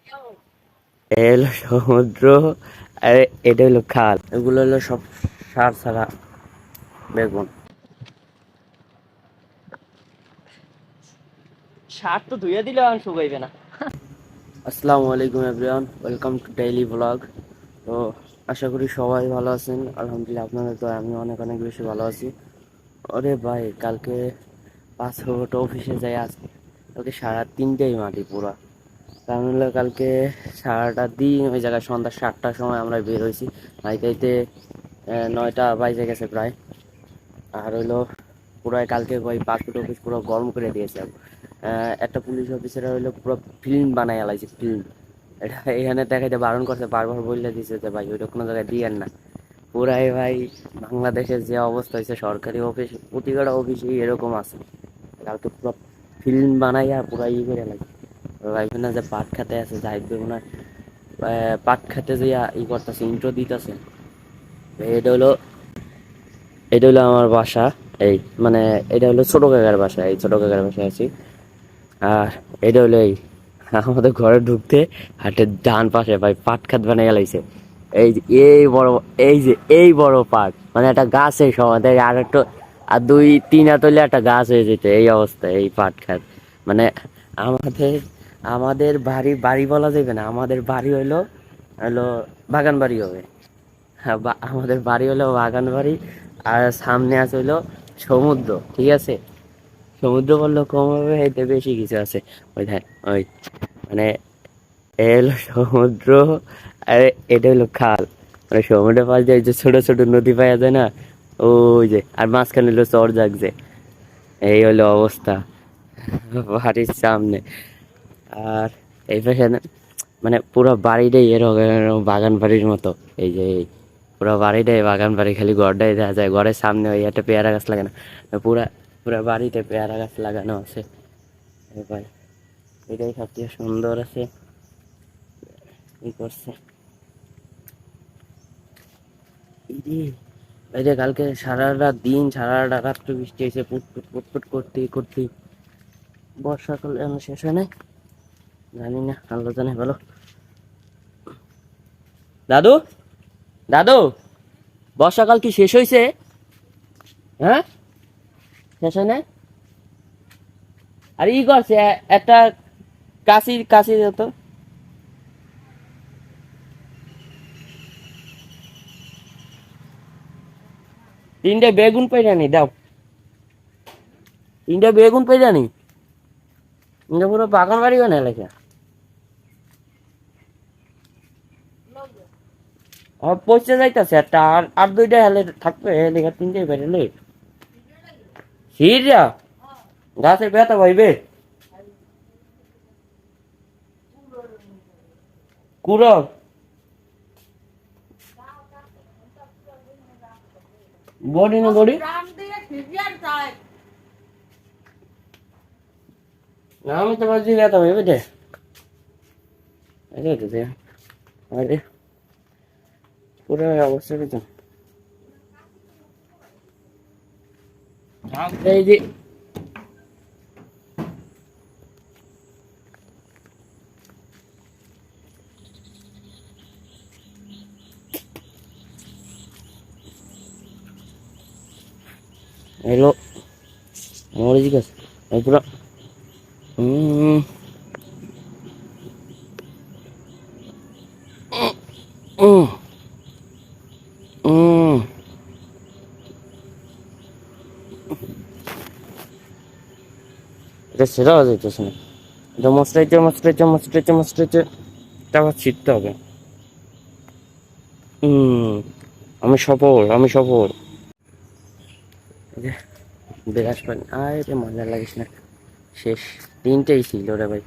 এ হলো সমুদ্র, আর এটা হলো খাল। এগুলো হলো সব সার ছাড়া বেগুন। সার তো ধুয়ে দিলে আর শুকাইবে না। আসসালামু আলাইকুম everyone, welcome to daily blog. তো আশা করি সবাই ভালো আছেন। আলহামদুলিল্লাহ, আপনাদের তো আমি অনেক অনেক বেশি ভালো আছি। আরে ভাই, কালকে 5 ঘন্টা অফিসে যাই, আজ কালকে 3:30 মাটি পুরা। কারণ হলো কালকে সারাটা দিন ওই জায়গায় সন্ধ্যা 7টার সময় আমরা বের হয়েছি। যাইতে 9টা বাজে গেছে প্রায়। আর হইলো পুরো কালকে ওই পাসপোর্ট অফিস পুরো গরম করে দিয়েছে। একটা পুলিশ অফিসার হইলো পুরো ফিল্ম বানাই আলাইছে, ফিল্ম। এটা এখানে দেখাইতে বারণ করছে, বারবার বললে দিছে যে ভাই ওইটা কোনো জায়গায় দিয়েন না। পুরাই ভাই, বাংলাদেশের যে অবস্থা হয়েছে সরকারি অফিস, প্রতিটা অফিসে এরকম আছে। কালকে পুরো ফিল্ম বানাইয়া পুরা করে লাগছে। ভাই না যে পাট খাতে আছে, যাইবে ওনার পাট খাতে যে করতেছে, ইন্ট্রো দিতেছে। এটা হলো এটা হলো আমার বাসা। এই মানে এটা হলো ছোট কাকার বাসা, এই ছোট কাকার বাসায় আছি। আর এটা হলো আমাদের ঘরে ঢুকতে হাটের ডান পাশে ভাই পাট খাত বানাই গেলাইছে। এই যে এই বড়, এই বড় পাট, মানে একটা গাছের সমান। আর একটু আর 2-3 হাত হইলে একটা গাছ হয়ে যেত, এই অবস্থা এই পাট খাত। মানে আমাদের আমাদের বাড়ি বলা যাবে না, আমাদের বাড়ি হইলো হলো বাগান বাড়ি হবে। হ্যাঁ, আমাদের বাড়ি হলো বাগান বাড়ি। আর সামনে আছে হইলো সমুদ্র, ঠিক আছে। সমুদ্র বললেও কম হবে, এতে বেশি কিছু আছে। ওই দেখ, ওই মানে এ হলো সমুদ্র, আর এটা হলো খাল। মানে সমুদ্রের পাশ দিয়ে যে ছোট ছোট নদী পাওয়া যায় না, ওই যে, আর মাঝখানে হলো চর জাগছে। এই হলো অবস্থা বাড়ির সামনে। আর এই পাশে মানে পুরো বাড়িটাই এরকম এরকম বাগান বাড়ির মতো। এই যে পুরো বাড়িটাই বাগান বাড়ি, খালি ঘরটাই দেখা যায়। ঘরের সামনে ওই একটা পেয়ারা গাছ লাগানো, পুরা পুরা বাড়িতে পেয়ারা গাছ লাগানো আছে। ভাই এটাই সবচেয়ে সুন্দর আছে, ই করছে। এই যে কালকে সারা রাত দিন, সারা রাত্র বৃষ্টি হয়েছে, পুটপুট পুটপুট করতে করতে। বর্ষাকাল এখনো শেষ হয় নাই, জানি না, আল্লাহ জানে ভালো। দাদু, দাদু, বর্ষাকাল কি শেষ হয়েছে? হ্যাঁ, শেষ হয় নাই। আর ই করছে একটা কাশি কাশি যেত। তিনটে বেগুন পেড়ানি দাও, তিনটে বেগুন পেড়ানি। এটা পুরো বাগান বাড়ি বানায় লেখা। পচে যাইতেছে একটা, আর 2টা হেলে থাকবে, লেখা 3টে বেরোলে সিরিয়া গাছের ব্যথা ভাইবে। কুড়ো বডি না বডি না, আমি তো ভাবছি ব্যথা ভাইবে দে। আরে পুরো অবস্থা তো এই যে এলো আমার জিজ্ঞাসা এই পুরো উম উম উম এটা সেরাও যাইতেছে না। এটা মশলাইতে তারপর ছিটতে হবে। আমি সফল। এই যে বিরাজ পানি, আরে মজা লাগিস না। শেষ 3টেই ছিল রে ভাই।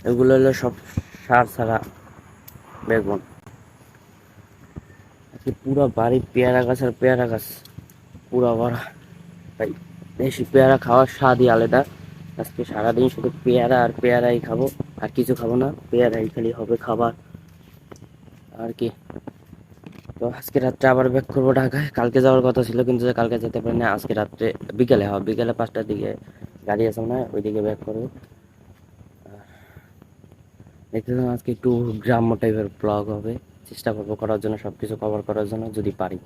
এগুলো হলো সব সার ছাড়া বেগুন। আজকে পুরো বাড়ি পেয়ারা গাছ আর পেয়ারা গাছ পুরা ভরা। ভাই দেশি পেয়ারা খাওয়ার স্বাদই আলাদা। আজকে সারাদিন শুধু পেয়ারা আর পেয়ারাই খাবো, আর কিছু খাবো না, পেয়ারাই খালি হবে খাবার আর কি। তো আজকে রাত্রে আবার ব্যাক করবো ঢাকায়। কালকে যাওয়ার কথা ছিল, কিন্তু কালকে যেতে পারি না। আজকে রাত্রে বিকালে 5টার দিকে গাড়ি আছে না, ওইদিকে ব্যাক করবো। দেখলাম আজকে একটু গ্রাম্য টাইপের ব্লগ হবে, চেষ্টা করবো করার জন্য, সবকিছু কভার করার জন্য যদি পারি।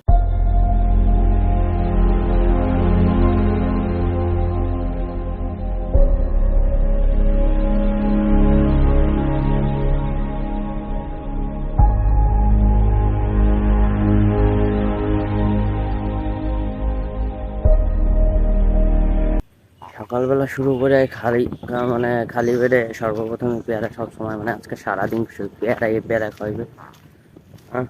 সকালবেলা শুরু করে মানে খালি পেটে সর্বপ্রথমে পেয়ারা সব সময়, মানে আজকে সারাদিন শুধু পেয়ারা খাইবে। হ্যাঁ,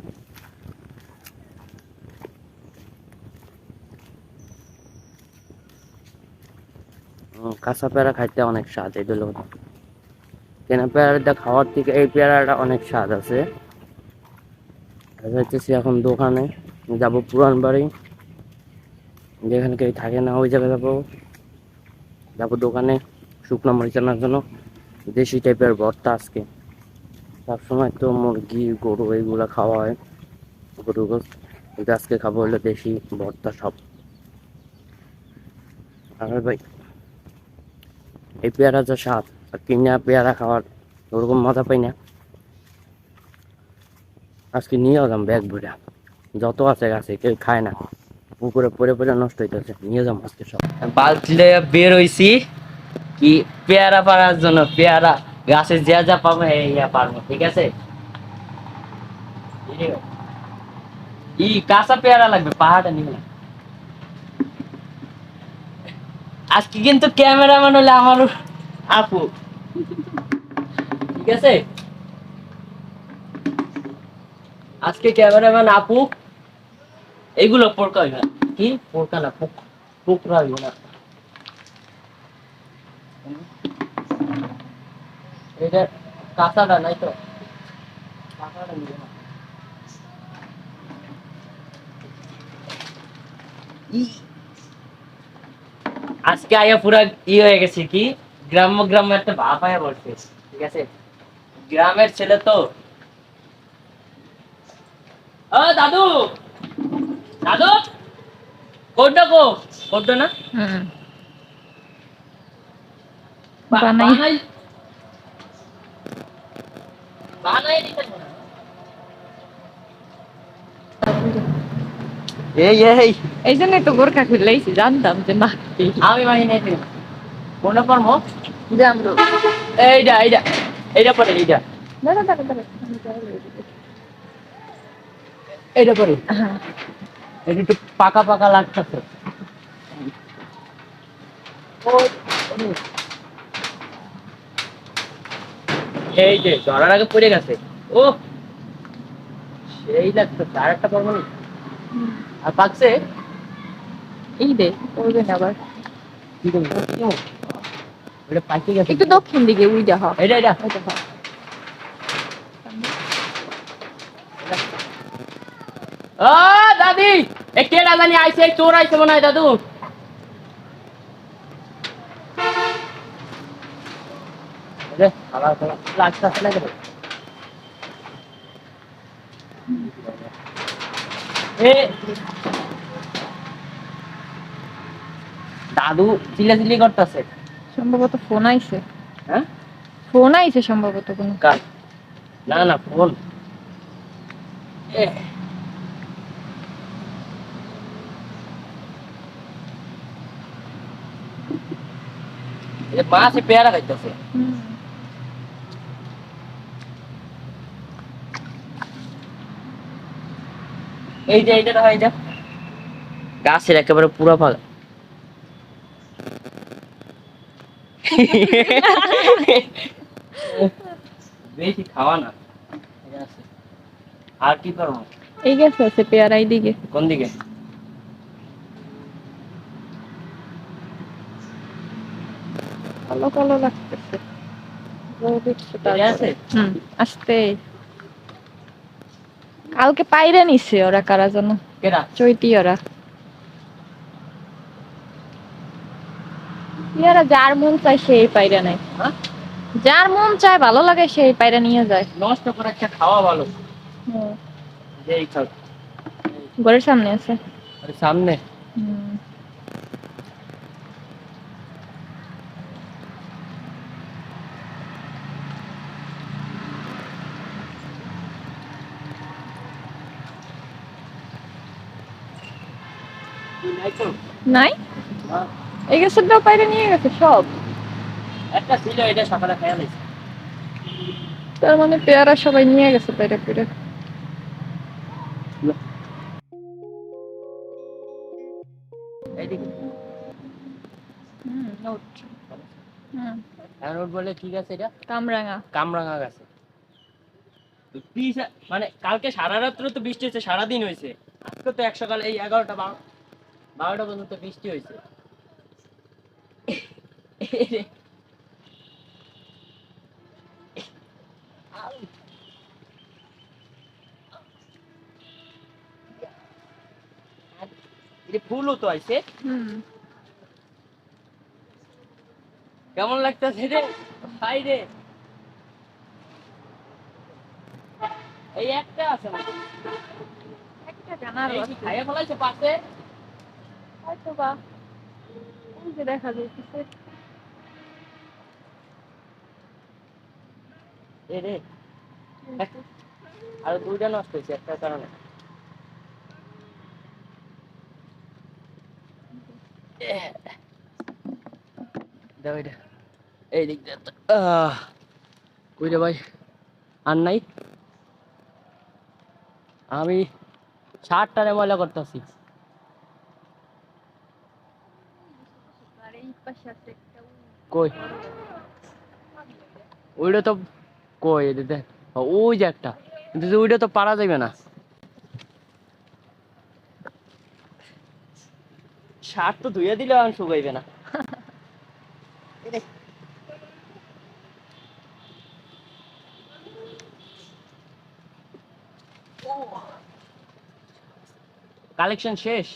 কাঁচা পেয়ারা খাইতে অনেক স্বাদ, এই হলো কথা। কেনা পেয়ারাটা খাওয়ার থেকে এই পেয়ারাটা অনেক স্বাদ আছে। যাইতেছি এখন দোকানে, যাবো পুরান বাড়ি, যেখানে কেউ থাকে না ওই জায়গায় যাবো দোকানে শুকনো মরিচ আনার জন্য। দেশি টাইপের ভর্তা আজকে, সবসময় তো মুরগি গরু এইগুলা খাওয়া হয়, গরু গোস্ত, কিন্তু আজকে খাবো হলো দেশি ভর্তা সব। আর ভাই এই পেয়ারা যা স্বাদ, আর কিনা পেয়ারা খাওয়ার ওরকম মজা পাই না। আজকে নিয়ে যাম ব্যাগ ভরে, যত আছে গাছে কেউ খায় না, পুকুরে পড়ে পড়ে নষ্ট হইতেছে, নিয়ে যাম আজকে সব। বালতিলে বের হইছি কি পেয়ারা পাড়ার জন্য, পেয়ারা গাছে যা যা পাবো পারবো, ঠিক আছে। কাঁচা পেয়ারা লাগবে, পাহাড়টা নিবে না। আজকে কিন্তু ক্যামেরাম্যান হলে আমার আপু, ঠিক আছে। আজকে ক্যামেরাম্যান আপু, এইগুলো পোরকা হইবে না, কি পোরকা না, পোকরা হইবে না। এটা কাঁচাটা নাই তো, কাঁচাটা নিবে না। আজকে আয়া পুরা হয়ে গেছে কি, গ্রাম্য গ্রাম্য একটা ভাব আয়া বলছে, ঠিক আছে। গ্রামের ছেলে তো। ও দাদু, দাদু কোডটা কোডটা না বানাই বানাই দিতেন না। এই জন্যই তো গোরখা খুললেইছি, জানতাম যে না আমি বানিয়ে নিয়েছি কোনটা পারবো, জানলো। এইটা এইটা এইটা পরে এইটা দাঁড়া দাঁড়া দাঁড়া, এইটা পরে হ্যাঁ এটা একটু পাকা পাকা লাগতেছে। এই যে ধরার আগে পড়ে গেছে, ও সেই লাগতেছে। আর একটা পারবো না, আর পাকছে এই দে করবে না আবার। কি করবো, ওটা পাকে গেছে একটু দক্ষিণ দিকে উইটা হ, এটা এটা ওইটা হ। ও দাদি, এ কেডা জানি আইছে, চোর আইছে মনে হয় দাদু। রে আবার লাগতাছে না কেন, এ দাদু চিল্লাচিল্লি করতেছে। সম্ভবত ফোন আইছে, হ্যাঁ ফোন আইছে সম্ভবত কোনো। কার? না না ফোন। মা সে পেয়ারা খাইতেছে। এই যে এইটা হয়, এটা গাছের একেবারে পুরো পাকা। বেশি খাওয়া না, ঠিক আছে। আর কি করবো, এই গেছে আছে পেয়ারা এইদিকে। কোন দিকে? কালো কালো লাগতেছে, আছে আসতে। কালকে পাইরে নিছে ওরা, কারা যেন, কেডা? চৈতি ওরা। ইয়ারা যার মন চায় সেই পাইরা নেয়, হ্যাঁ? যার মন চায় ভালো লাগে সেই পাইরা নিয়ে যায়। নষ্ট করে একটা খাওয়া ভালো, হুম, যেই খাও। ঘরের সামনে আছে। আরে সামনে হুম, নাই তো? নাই, না, এই গাছেরটাও পাইরে নিয়ে গেছে সব। একটা ছিল, এটা সকালে খেয়াল হয়েছে। তার মানে পেয়ারা সবাই নিয়ে গেছে পাইরে পেরে। এইদিকে নোট। নোট বলে কি গাছ এটা? কামরাঙা। কামরাঙা গাছে। মানে কালকে সারা রাত্র তো বৃষ্টি হয়েছে, সারাদিন হয়েছে। আজকে তো এক সকাল এই 11টা 12টা পর্যন্ত বৃষ্টি হয়েছে। ফুলও তো আইছে। কেমন লাগতেছে রে ভাই রে? এই একটা আছে না, একটা জানার এই কি খাইয়া ফেলাইছে পাশে? হয়তো বা, ওই যে দেখা যাইতেছে। এ রে, আর দুইটা নষ্ট হয়েছে একটার কারণে। দাও এটা, এই দিক দিয়ে তো। কই রে ভাই, আর নাই। আমি শার্টটারে ময়লা করতেছি। আর এই পাশে আছে একটা কই ওইটা তো, কই দেখ, ওই যে একটা, কিন্তু ওইটা তো পারা যাবে না। শার্ট তো ধুয়ে দিলে আর শুকাইবে না। কালেকশন শেষ।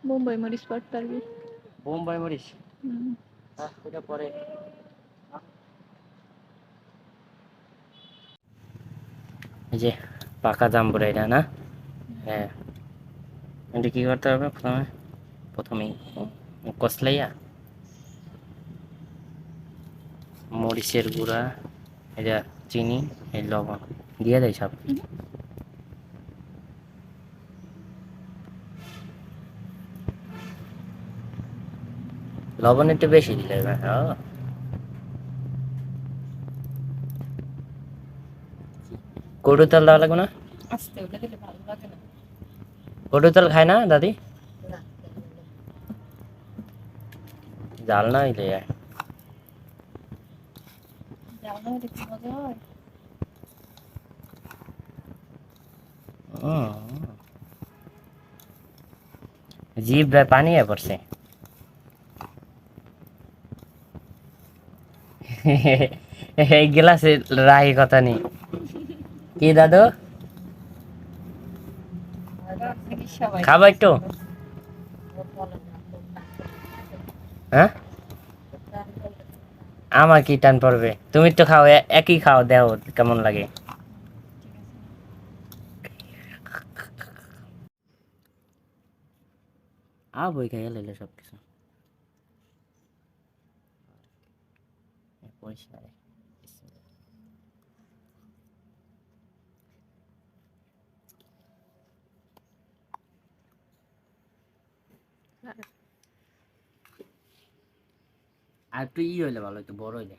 মুম্বাই মরিচ পাড়তারবি। বোম্বাই মরিচ, এটা পরে। এই যে পাকা জাম্বুরা এটা না? হ্যাঁ, এটা কি করতে হবে প্রথমেই কসলাইয়া মরিচের গুঁড়া, এটা চিনি, এই লবণ দিয়ে দেয় সব। লবণ একটু বেশি দিলে কটু তেল দেওয়া লাগবে না? আস্তে ওটা দিলে ভালো লাগে না। কটু তেল খায় না দাদি? জাল না হইলে জানো না এটা কি মজা হয়। জিভ পানি পড়ছে। এই গ্লাসে রাহি কথা নেই কি দাদু? খাবা একটু? হ্যাঁ, আমার কি টান পড়বে? তুমি তো খাও, একই খাও, দেও কেমন লাগে। বই খাইয়া লাইলে সবকিছু পরিষ্কার। আর একটু হইলে ভালো, একটু বড় হইলে।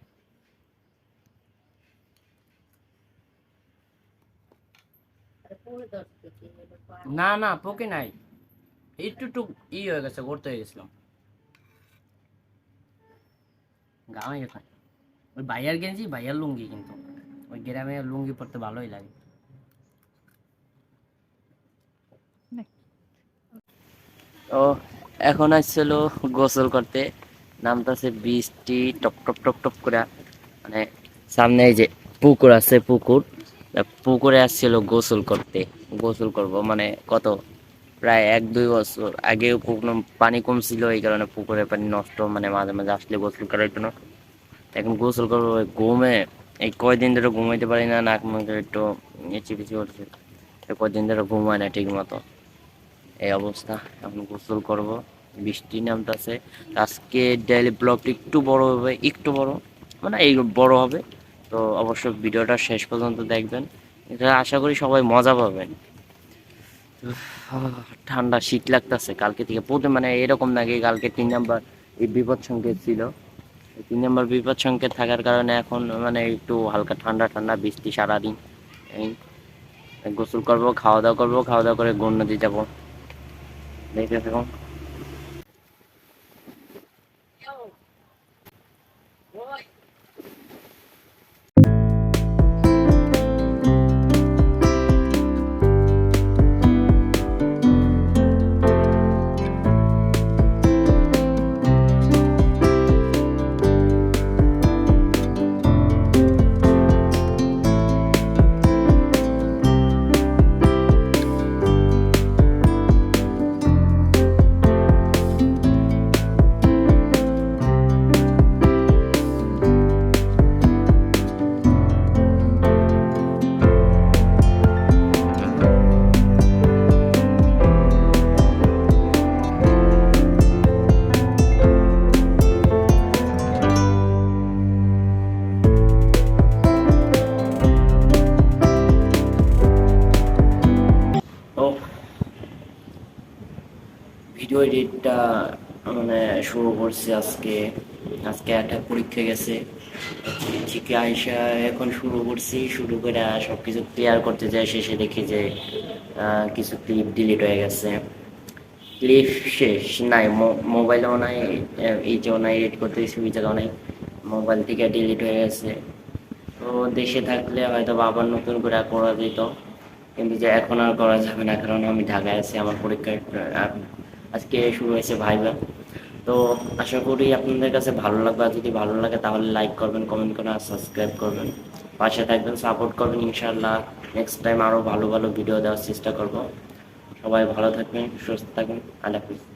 না না, পোকে নাই, একটু একটু হয়ে গেছে, করতে হয়ে গেছিলাম। গাঁয়ে গেছে ওই ভাইয়ার গেঞ্জি, ভাইয়ার লুঙ্গি, কিন্তু ওই গ্রামে লুঙ্গি পরতে ভালোই লাগে। তো এখন আসছিল গোসল করতে, নামতেছে বৃষ্টি টপ টপ টপ টপ করে। মানে সামনে এই যে পুকুর আছে, পুকুরে আসছিল গোসল করতে। গোসল করব মানে কত, প্রায় 1-2 বছর আগেও পানি কম ছিল, এই কারণে পুকুরের পানি নষ্ট, মানে মাঝে মাঝে আসলে গোসল করার জন্য। এখন গোসল করবো ঘুমে, এই কয়দিন ধরে ঘুমাইতে পারি না, নাক মুখে একটু চিপিচি করছে, কয়দিন ধরে ঘুমায় না ঠিক মতো, এই অবস্থা। এখন গোসল করব, বৃষ্টি নামতেছে। আজকে ডেইলি ব্লগটি একটু বড় হবে, একটু বড় মানে এই বড় হবে। তো অবশ্যই ভিডিওটা শেষ পর্যন্ত দেখবেন, এটা আশা করি সবাই মজা পাবেন। তো ঠান্ডা শীত লাগতেছে কালকে থেকে প্রথম মানে এরকম নাকি কালকে 3 নাম্বার এই বিপদ সংকেত ছিল। 3 নাম্বার বিপদ সংকেত থাকার কারণে এখন মানে একটু হালকা ঠান্ডা ঠান্ডা বৃষ্টি সারাদিন। এই গোসল করবো, খাওয়া দাওয়া করবো, খাওয়া দাওয়া করে গণ নদী যাবো। দেখতে থাকো। ও ভিডিও এডিটটা মানে শুরু করছি আজকে। আজকে একটা পরীক্ষা গেছে থেকে আইসা এখন শুরু করছি। শুরু করে সবকিছু ক্লিয়ার করতে যাই, শেষে দেখি যে কিছু ক্লিপ ডিলিট হয়ে গেছে। ক্লিপ শেষ নাই, মোবাইলেও নাই, এই যেও নাই, এডিট করতে গেছি ওই জায়গাও নাই, মোবাইল থেকে ডিলিট হয়ে গেছে। তো দেশে থাকলে হয়তো বা আবার নতুন করে করা যেত, কিন্তু যে এখন আর করা যাবে না, কারণ আমি ঢাকায় আছি। আমার পরীক্ষা আজকে শুরু হয়েছে ভাইবা। তো আশা করি আপনাদের কাছে ভালো লাগবে। আর যদি ভালো লাগে তাহলে লাইক করবেন, কমেন্ট করবেন আর সাবস্ক্রাইব করবেন, পাশে থাকবেন, সাপোর্ট করবেন। ইনশাআল্লাহ নেক্সট টাইম আরও ভালো ভালো ভিডিও দেওয়ার চেষ্টা করব। সবাই ভালো থাকবেন, সুস্থ থাকবেন। আল্লাহ হাফিজ।